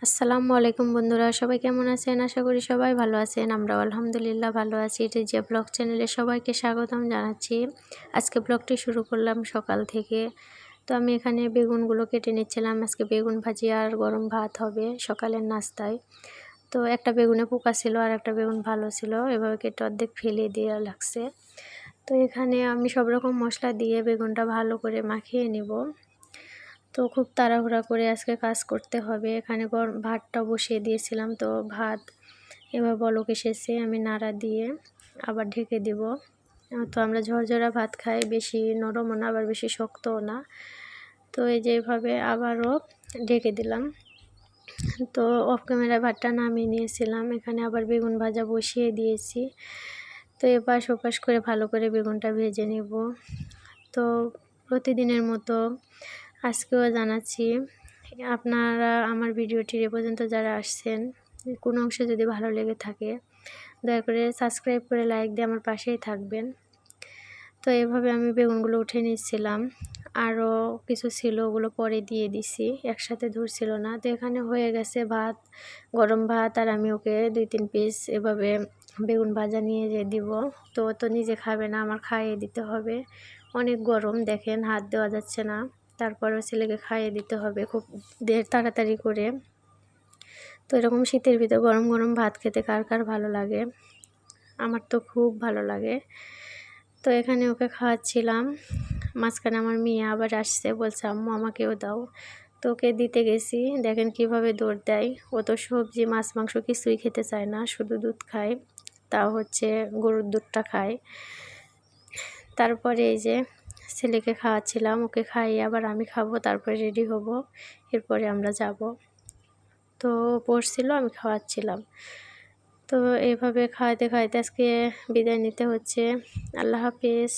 আসসালামু আলাইকুম বন্ধুরা, সবাই কেমন আছেন? আশা করি সবাই ভালো আছেন। আমরাও আলহামদুলিল্লাহ ভালো আছি। এটি যে ব্লগ চ্যানেলে সবাইকে স্বাগতম জানাচ্ছি। আজকে ব্লগটি শুরু করলাম সকাল থেকে। তো আমি এখানে বেগুনগুলো কেটে নিচ্ছিলাম। আজকে বেগুন ভাজি আর গরম ভাত হবে সকালের নাস্তায়। তো একটা বেগুনে পোকা ছিল আর একটা বেগুন ভালো ছিল, এভাবে কেটে অর্ধেক ফেলে দেওয়া লাগছে। তো এখানে আমি সব রকম মশলা দিয়ে বেগুনটা ভালো করে মাখিয়ে নিব। তো খুব তাড়াহুড়া করে আজকে কাজ করতে হবে। এখানে ভাতটা বসিয়ে দিয়েছিলাম, তো ভাত এবার বলক এসেছে, আমি নাড়া দিয়ে আবার ঢেকে দিব। তো আমরা ঝরঝরা ভাত খাই, বেশি নরমও না আবার বেশি শক্তও না। তো এই যে এভাবে আবারও ঢেকে দিলাম। তো অফ ক্যামেরায় ভাতটা নামিয়ে নিয়েছিলাম, এখানে আবার বেগুন ভাজা বসিয়ে দিয়েছি। তো এপাশ ওপাশ করে ভালো করে বেগুনটা ভেজে নেব। তো প্রতিদিনের মতো আজকেও জানাচ্ছি, আপনারা আমার ভিডিওটির এ পর্যন্ত যারা আসছেন, কোনো অংশে যদি ভালো লেগে থাকে দয়া করে সাবস্ক্রাইব করে লাইক দিয়ে আমার পাশেই থাকবেন। তো এভাবে আমি বেগুনগুলো উঠে নিচ্ছিলাম, আরও কিছু ছিল ওগুলো পরে দিয়ে দিছি, একসাথে ধরছিল না। তো এখানে হয়ে গেছে ভাত, গরম ভাত, আর আমি ওকে 2-3 পিস এভাবে বেগুন ভাজা নিয়ে যে দিব। তো তো নিজে খাবে না, আমার খাইয়ে দিতে হবে। অনেক গরম, দেখেন হাত দেওয়া যাচ্ছে না, তারপরেও ছেলেকে খাইয়ে দিতে হবে খুব তাড়াতাড়ি করে। তো এরকম শীতের ভিতর গরম গরম ভাত খেতে কার কার ভালো লাগে? আমার তো খুব ভালো লাগে। তো এখানে ওকে খাওয়াচ্ছিলাম, মাঝখানে আমার মেয়ে আবার আসছে, বলছে আম্মু আমাকেও দাও। তো ওকে দিতে গেছি, দেখেন কিভাবে দৌড় দেয়। ও তো সবজি মাছ মাংস কিছুই খেতে চায় না, শুধু দুধ খায়, তাও হচ্ছে গরুর দুধটা খায়। তারপরে এই যে ছেলেকে খাওয়াচ্ছিলাম, ওকে খাইয়ে আবার আমি খাবো, তারপরে রেডি হব, এরপরে আমরা যাব। তো পড়ছিল, আমি খাওয়াচ্ছিলাম। তো এইভাবে খাওয়াতে খাওয়াতে আজকে বিদায় নিতে হচ্ছে। আল্লাহ হাফেজ।